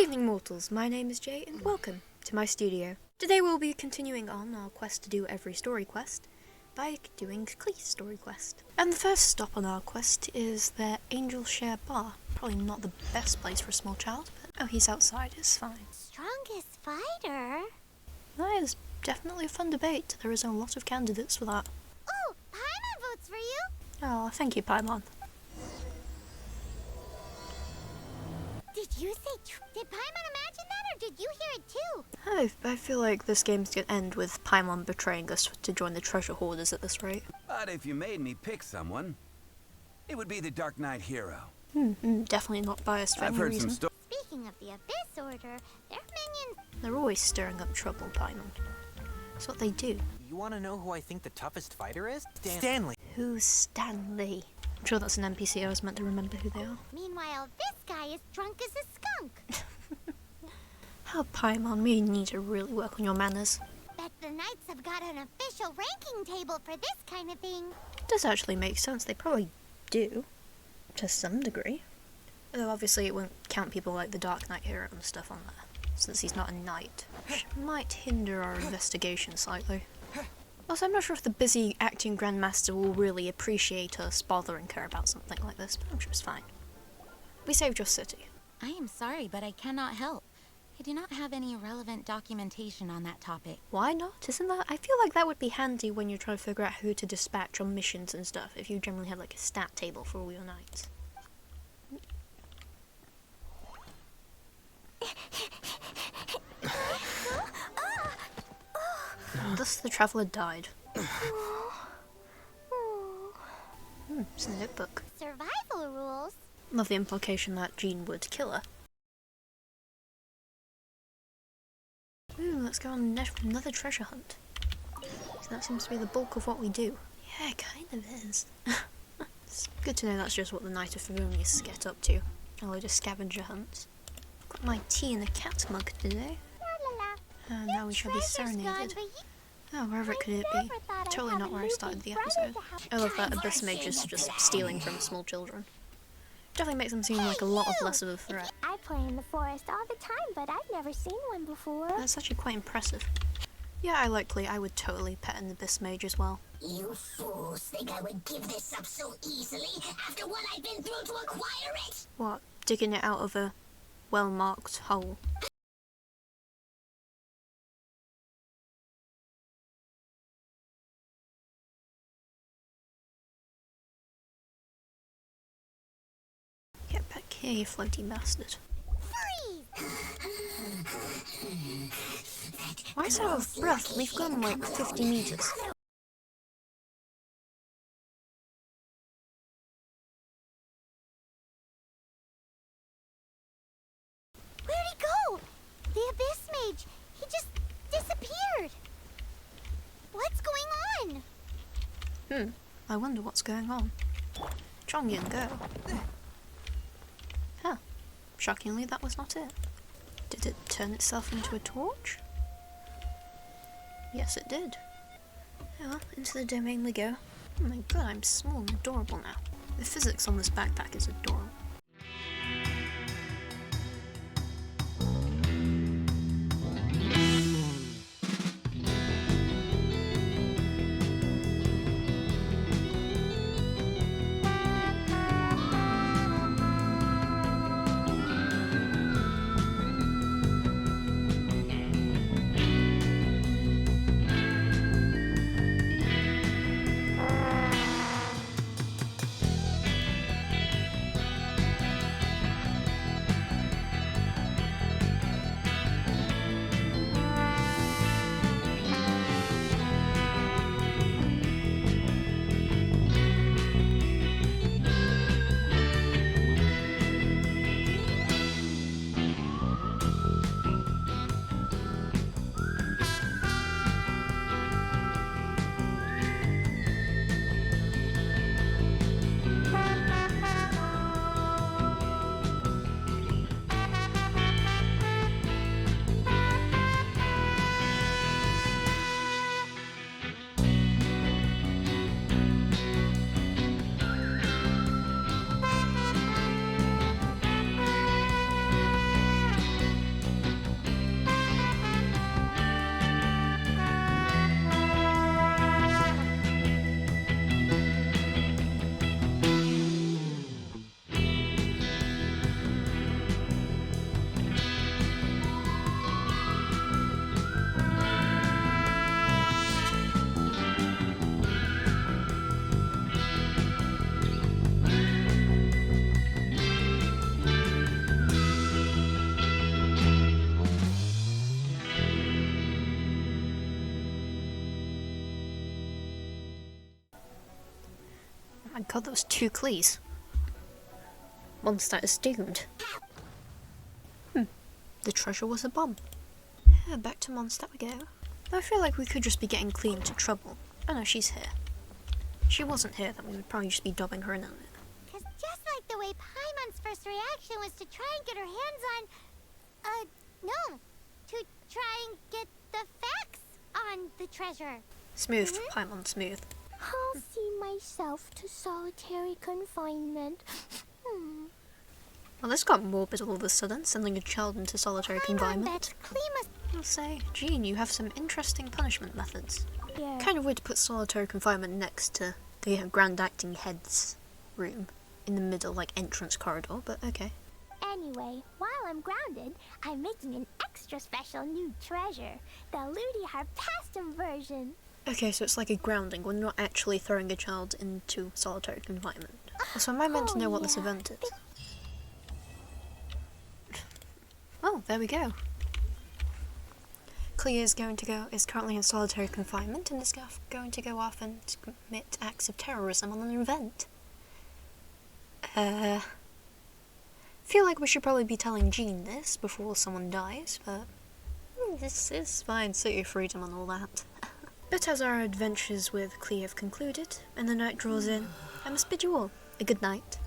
evening, mortals. My name is Jay, and welcome to my studio. Today we'll be continuing on our quest to do every story quest by doing Klee's story quest. And the first stop on our quest is their Angel Share Bar. Probably not the best place for a small child, but oh, he's outside, it's fine. Strongest fighter? That is definitely a fun debate. There is a lot of candidates for that. Oh, Paimon votes for you! Oh, thank you, Paimon. Did you say did Paimon imagine that, or did you hear it too? I feel like this game's gonna end with Paimon betraying us to join the treasure hoarders at this rate. But if you made me pick someone, it would be the Dark Knight hero. Definitely not biased for I've any heard reason. some stories. Speaking of the Abyss Order, their minions... They're always stirring up trouble, Paimon. That's what they do. You want to know who I think the toughest fighter is? Stanley. Who's Stanley? I'm sure that's an NPC. I was meant to remember who they are. Meanwhile, this guy is drunk as a skunk. How Paimon, we need to really work on your manners. Bet the Knights have got an official ranking table for this kind of thing. It does actually make sense. They probably do, to some degree. Although obviously it won't count people like the Dark Knight hero and stuff on there, since he's not a knight, which might hinder our investigation slightly. Also, I'm not sure if the busy acting Grandmaster will really appreciate us bothering her about something like this, but I'm sure it's fine. We saved your city. I am sorry, but I cannot help. I do not have any relevant documentation on that topic. Why not? Isn't that? I feel like that would be handy when you're trying to figure out who to dispatch on missions and stuff, if you generally had like a stat table for all your knights. And thus the traveller died. It's a notebook. Survival rules? Love the implication that Jean would kill her. Ooh, let's go on another treasure hunt. So that seems to be the bulk of what we do. Yeah, it kind of is. It's good to know that's just what the Knight of Favonius get up to. A load of scavenger hunts. Got my tea in a cat mug today. And now we shall be serenaded. Oh, wherever it could it be. Totally not where I started the episode. I love that Abyss Mage is just stealing from small children. Definitely makes them seem like a lot less of a threat. I play in the forest all the time, but I've never seen one before. That's actually quite impressive. Yeah, I like Klee. I would totally pet an Abyss Mage as well. You fools think I would give this up so easily after what I've been through to acquire it? What, digging it out of a well-marked hole? Get back here, you floaty bastard. Why is it out of breath? We've gone like 50 meters. Where'd he go? The Abyss Mage. He just disappeared. What's going on? I wonder what's going on. Chongyun, go. Huh. Shockingly, that was not it. Did it turn itself into a torch? Yes, it did. Oh, well, into the domain we go. Oh my god, I'm small and adorable now. The physics on this backpack is adorable. My god, that was 2 Klees. Monsdat is doomed. The treasure was a bomb. Yeah, back to Monsdat we go. I feel like we could just be getting Klee into trouble. Oh no, she's here. If she wasn't here, then we would probably just be dobbing her in on it. Because just like the way Paimon's first reaction was to try and get her hands on... no. To try and get the facts on the treasure. Smooth, Paimon, smooth. I'll see myself to solitary confinement. Well, this got morbid all of a sudden, sending a child into solitary confinement. I'll say, Jean, you have some interesting punishment methods. Yeah. Kind of weird to put solitary confinement next to the Grand Acting Head's room. In the middle, like, entrance corridor, but okay. Anyway, while I'm grounded, I'm making an extra special new treasure. The Ludi Harpastum version. Okay, so it's like a grounding. We're not actually throwing a child into solitary confinement. So am I meant to know what this event is? Oh, there we go. Klee is currently in solitary confinement and is going to go off and commit acts of terrorism on an event. Feel like we should probably be telling Jean this before someone dies, but this is fine, suit your freedom and all that. But as our adventures with Klee have concluded, and the night draws in, I must bid you all a good night.